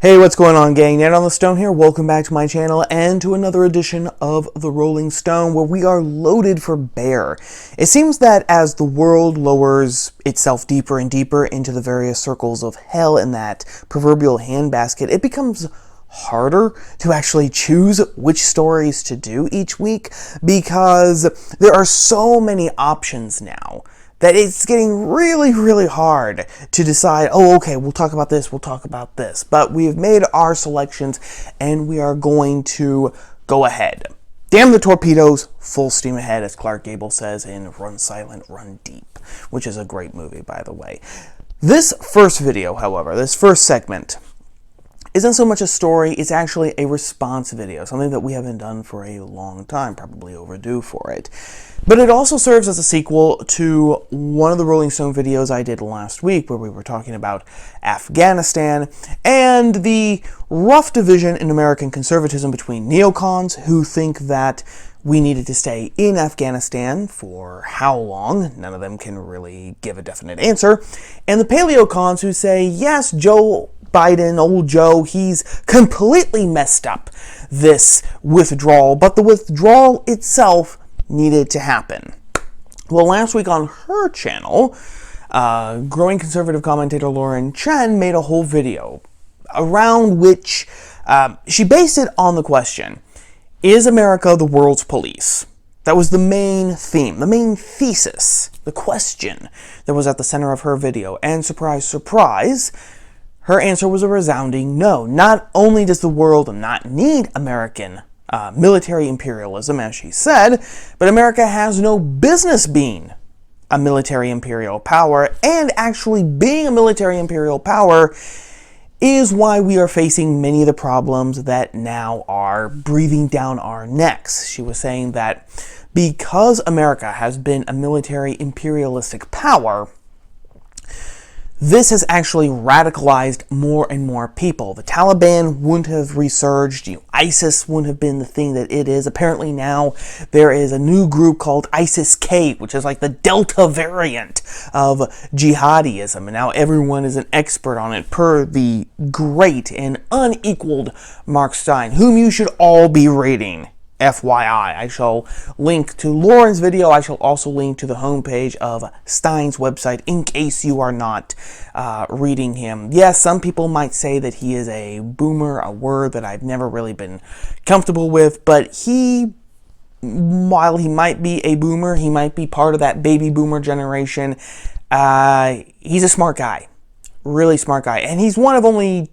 Hey, what's going on, gang? Ned on the Stone here. Welcome back to my channel and to another edition of The Rolling Stone, where we are loaded for bear. It seems that as the world lowers itself deeper and deeper into the various circles of hell in that proverbial handbasket, it becomes harder to actually choose which stories to do each week because there are so many options now that it's getting really hard to decide, oh, okay, we'll talk about this, we'll talk about this. But we've made our selections, and we are going to go ahead. Damn the torpedoes, full steam ahead, as Clark Gable says in Run Silent, Run Deep, which is a great movie, by the way. This first video, however, this first segment, isn't so much a story, it's actually a response video, something that we haven't done for a long time, probably overdue for it. But it also serves as a sequel to one of the Rolling Stone videos I did last week, where we were talking about Afghanistan and the rough division in American conservatism between neocons, who think that we needed to stay in Afghanistan for how long? None of them can really give a definite answer. And the paleocons, who say, yes, Joe Biden, old Joe, he's completely messed up this withdrawal, but the withdrawal itself needed to happen. Well, last week on her channel, growing conservative commentator Chen made a whole video around which she based it on the question, is America the world's police? That was the main theme, the main thesis, the question that was at the center of her video. And surprise, surprise, her answer was a resounding no. Not only does the world not need American military imperialism, as she said, but America has no business being a military imperial power, and actually being a military imperial power is why we are facing many of the problems that now are breathing down our necks. She was saying that because America has been a military imperialistic power, this has actually radicalized more and more people. The Taliban wouldn't have resurged. ISIS wouldn't have been the thing that it is. Apparently now there is a new group called ISIS-K, which is like the Delta variant of jihadism. And now everyone is an expert on it, per the great and unequaled Mark Stein, whom you should all be reading. FYI, I shall link to Lauren's video. I shall also link to the homepage of Stein's website in case you are not reading him. Yes, some people might say that he is a boomer, a word that I've never really been comfortable with, but while he might be a boomer, he might be part of that baby boomer generation. He's a smart guy, really smart guy, and he's one of only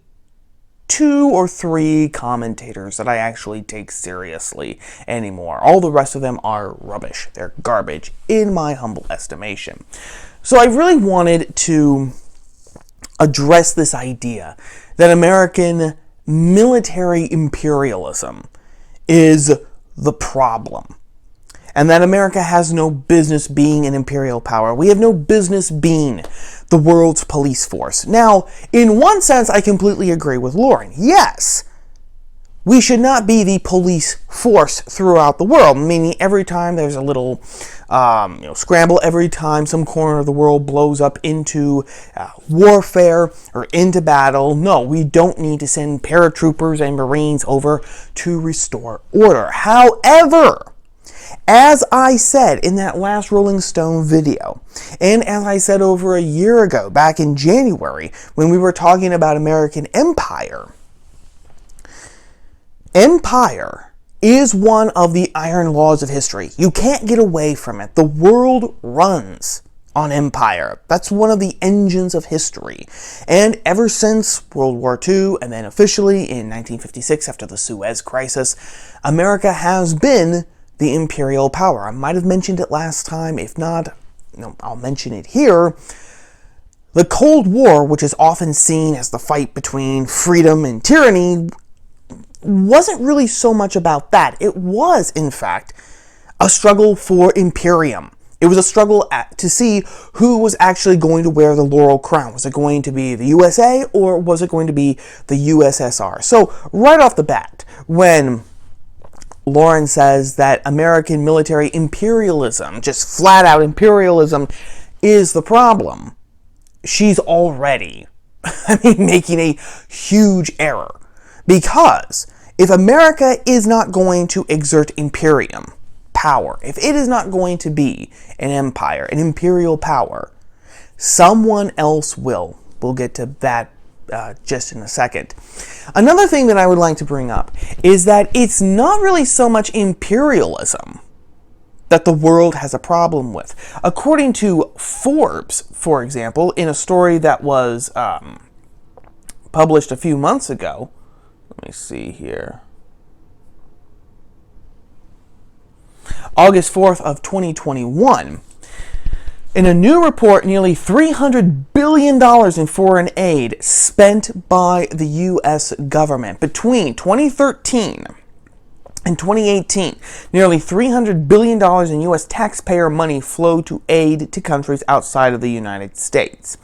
2 or 3 commentators that I actually take seriously anymore. All the rest of them are rubbish. They're garbage, in my humble estimation. So I really wanted to address this idea that American military imperialism is the problem, and that America has no business being an imperial power. We have no business being the world's police force. Now, in one sense, I completely agree with Lauren. Yes, we should not be the police force throughout the world, meaning every time there's a little scramble, every time some corner of the world blows up into warfare or into battle. No, we don't need to send paratroopers and Marines over to restore order. However, as I said in that last Rolling Stone video, and as I said over a year ago, back in January, when we were talking about American empire, empire is one of the iron laws of history. You can't get away from it. The world runs on empire. That's one of the engines of history. And ever since World War II, and then officially in 1956 after the Suez Crisis, America has been the imperial power. I might have mentioned it last time. If not, I'll mention it here. The Cold War, which is often seen as the fight between freedom and tyranny, wasn't really so much about that. It was, in fact, a struggle for imperium. It was a struggle to see who was actually going to wear the laurel crown. Was it going to be the USA, or was it going to be the USSR? So, right off the bat, when Lauren says that American military imperialism, just flat out imperialism, is the problem, she's already I mean, making a huge error. Because if America is not going to exert imperium power, if it is not going to be an empire, an imperial power, someone else will. We'll get to that just in a second. Another thing that I would like to bring up is that it's not really so much imperialism that the world has a problem with. According to Forbes, for example, in a story that was published a few months ago, let me see here, August 4th of 2021, in a new report, nearly $300 billion in foreign aid spent by the U.S. government between 2013 and 2018. Nearly $300 billion in U.S. taxpayer money flowed to aid to countries outside of the United States.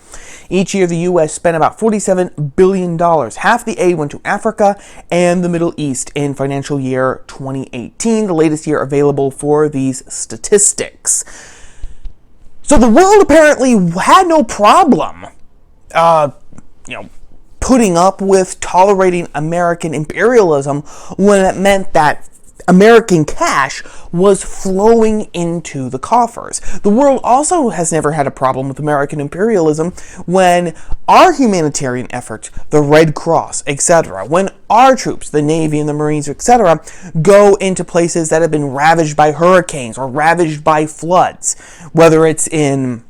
Each year, the U.S. spent about $47 billion. Half the aid went to Africa and the Middle East in financial year 2018, the latest year available for these statistics. So the world apparently had no problem, putting up with tolerating American imperialism when it meant that American cash was flowing into the coffers. The world also has never had a problem with American imperialism when our humanitarian efforts, the Red Cross, etc., when our troops, the Navy and the Marines, etc., go into places that have been ravaged by hurricanes or ravaged by floods, whether it's in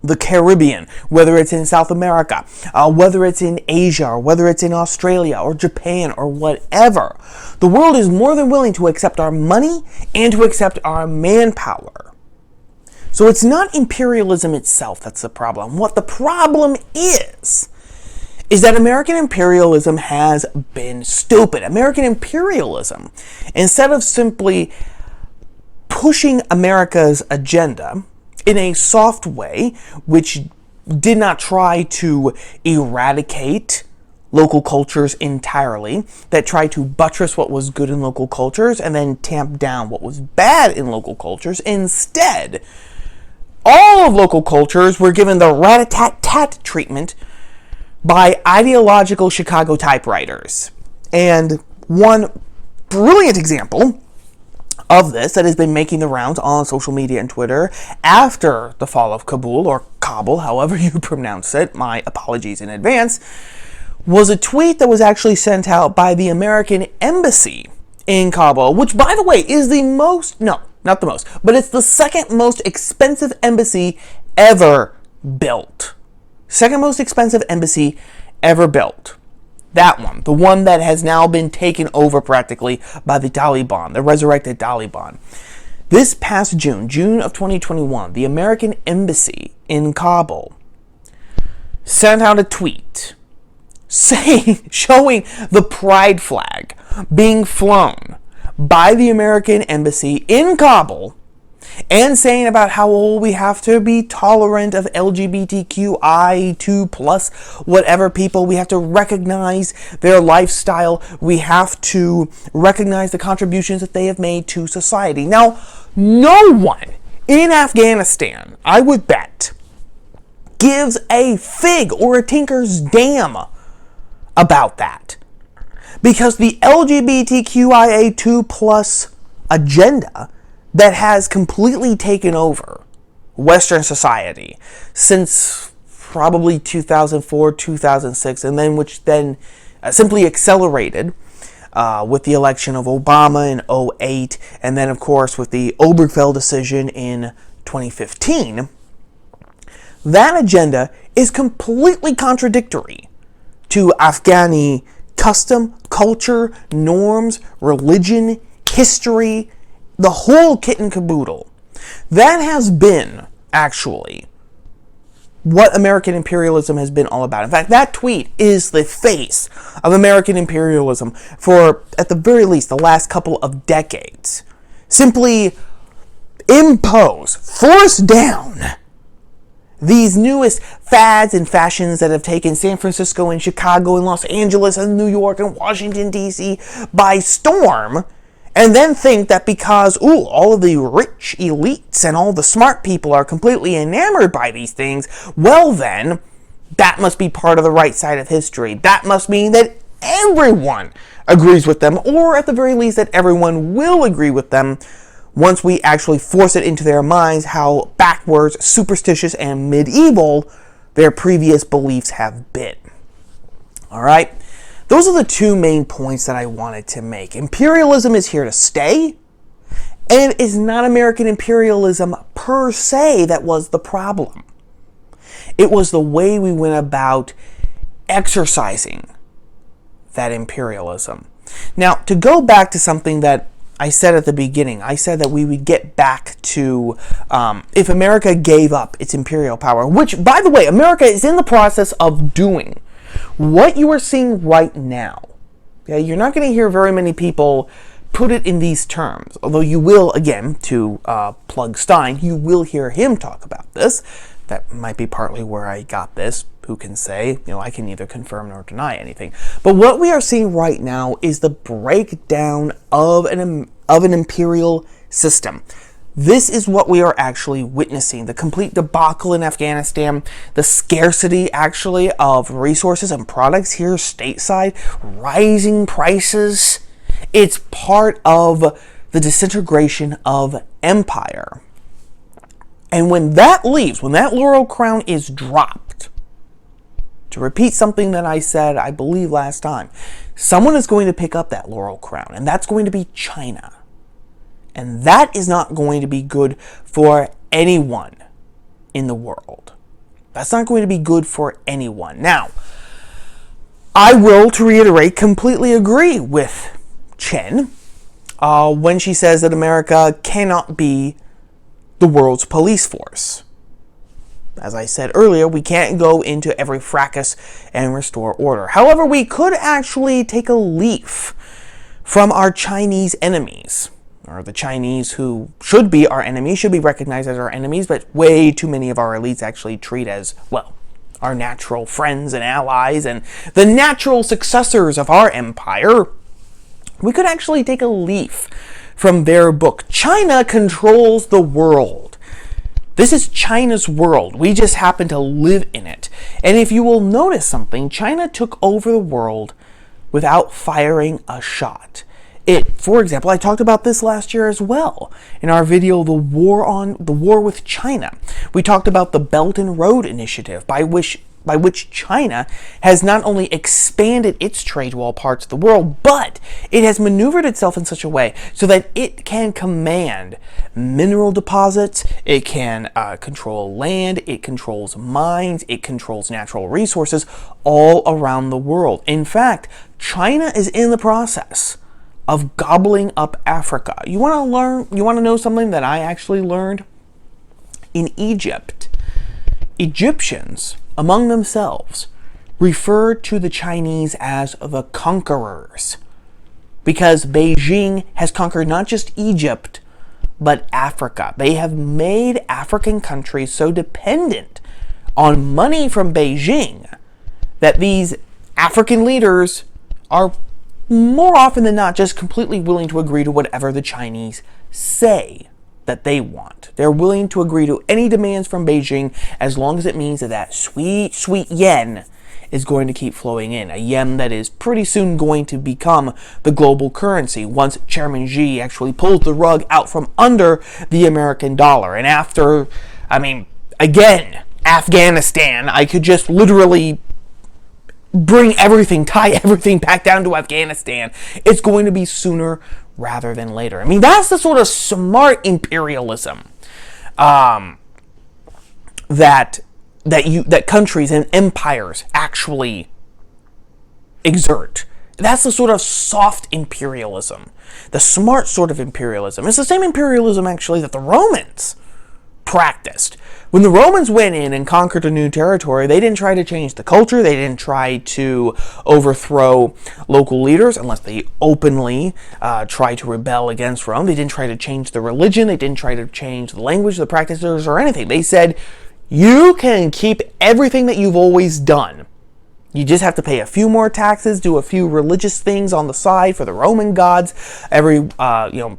the Caribbean, whether it's in South America, whether it's in Asia, or whether it's in Australia or Japan or whatever. The world is more than willing to accept our money and to accept our manpower. So it's not imperialism itself that's the problem. What the problem is that American imperialism has been stupid. American imperialism, instead of simply pushing America's agenda in a soft way, which did not try to eradicate local cultures entirely, that tried to buttress what was good in local cultures and then tamp down what was bad in local cultures. Instead, all of local cultures were given the rat-a-tat-tat treatment by ideological Chicago typewriters. And one brilliant example of this that has been making the rounds on social media and Twitter after the fall of Kabul, or Kabul, however you pronounce it, my apologies in advance, was a tweet that was actually sent out by the American Embassy in Kabul, which, by the way, is the most, no, not the most, but it's the second most expensive embassy ever built. Second most expensive embassy ever built. That one, the one that has now been taken over practically by the Taliban, the resurrected Taliban. This past June of 2021, the American Embassy in Kabul sent out a tweet showing the pride flag being flown by the American Embassy in Kabul, and saying about how we have to be tolerant of LGBTQI2 plus whatever people. We have to recognize their lifestyle. We have to recognize the contributions that they have made to society. Now, no one in Afghanistan, I would bet, gives a fig or a tinker's damn about that. Because the LGBTQIA2 plus agenda that has completely taken over Western society since probably 2004, 2006, and then which then simply accelerated with the election of Obama in 2008, and then, of course, with the Obergefell decision in 2015, that agenda is completely contradictory to Afghani custom, culture, norms, religion, history, the whole kit and caboodle. That has been, actually, what American imperialism has been all about. In fact, that tweet is the face of American imperialism for, at the very least, the last couple of decades. Simply impose, force down these newest fads and fashions that have taken San Francisco and Chicago and Los Angeles and New York and Washington, D.C. by storm, and then think that because, all of the rich elites and all the smart people are completely enamored by these things, well then, That must be part of the right side of history. That must mean that everyone agrees with them, or at the very least that everyone will agree with them once we actually force it into their minds how backwards, superstitious, and medieval their previous beliefs have been. All right? Those are the two main points that I wanted to make. Imperialism is here to stay, and it is not American imperialism per se that was the problem. It was the way we went about exercising that imperialism. Now, to go back to something that I said at the beginning, I said that we would get back to if America gave up its imperial power, which, by the way, America is in the process of doing. What you are seeing right now, okay, you're not going to hear very many people put it in these terms, although you will, again, to plug Stein, you will hear him talk about this. That might be partly where I got this. Who can say? I can neither confirm nor deny anything. But what we are seeing right now is the breakdown of an imperial system. This is what we are actually witnessing. The complete debacle in Afghanistan, the scarcity actually of resources and products here stateside, rising prices. It's part of the disintegration of empire. And when that leaves, when that laurel crown is dropped, to repeat something that I said, I believe last time, someone is going to pick up that laurel crown, and that's going to be China. And that is not going to be good for anyone in the world. That's not going to be good for anyone. Now, I will, to reiterate, completely agree with Chen when she says that America cannot be the world's police force. As I said earlier, we can't go into every fracas and restore order. However, we could actually take a leaf from our Chinese enemies, or the Chinese who should be our enemies, should be recognized as our enemies, but way too many of our elites actually treat as, well, our natural friends and allies and the natural successors of our empire. We could actually take a leaf from their book. China controls the world. This is China's world. We just happen to live in it. And if you will notice something, China took over the world without firing a shot. For example, I talked about this last year as well in our video, the war with China. We talked about the Belt and Road Initiative, by which China has not only expanded its trade to all parts of the world, but it has maneuvered itself in such a way so that it can command mineral deposits, it can control land, it controls mines, it controls natural resources all around the world. In fact, China is in the process of gobbling up Africa. You want to know something that I actually learned? In Egypt, Egyptians among themselves referred to the Chinese as the conquerors, because Beijing has conquered not just Egypt, but Africa. They have made African countries so dependent on money from Beijing that these African leaders are more often than not just completely willing to agree to whatever the Chinese say that they want. They're willing to agree to any demands from Beijing as long as it means that sweet, sweet yen is going to keep flowing in. A yen that is pretty soon going to become the global currency once Chairman Xi actually pulls the rug out from under the American dollar. And after, again, Afghanistan, I could just literally tie everything back down to Afghanistan. It's going to be sooner rather than later. That's the sort of smart imperialism that countries and empires actually exert. That's the sort of soft imperialism, the smart sort of imperialism. It's the same imperialism actually that the Romans practiced. When the Romans went in and conquered a new territory, they didn't try to change the culture. They didn't try to overthrow local leaders unless they openly tried to rebel against Rome. They didn't try to change the religion. They didn't try to change the language, the practices, or anything. They said, you can keep everything that you've always done. You just have to pay a few more taxes, do a few religious things on the side for the Roman gods a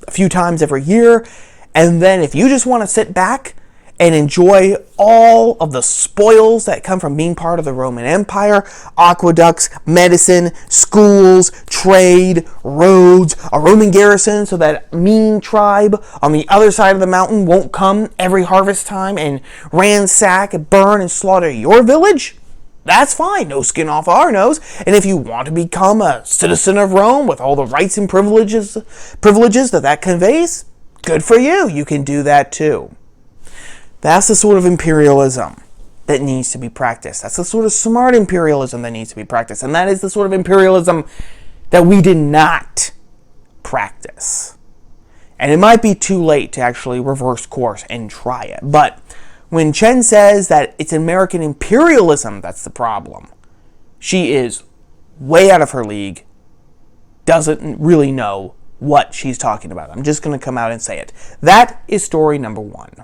few times every year. And then if you just want to sit back and enjoy all of the spoils that come from being part of the Roman Empire: aqueducts, medicine, schools, trade, roads, a Roman garrison so that mean tribe on the other side of the mountain won't come every harvest time and ransack, burn, and slaughter your village. That's fine, no skin off our nose. And if you want to become a citizen of Rome with all the rights and privileges that conveys, good for you. You can do that too. That's the sort of imperialism that needs to be practiced. That's the sort of smart imperialism that needs to be practiced. And that is the sort of imperialism that we did not practice. And it might be too late to actually reverse course and try it. But when Chen says that it's American imperialism that's the problem, she is way out of her league, doesn't really know what she's talking about. I'm just going to come out and say it. That is story number 1.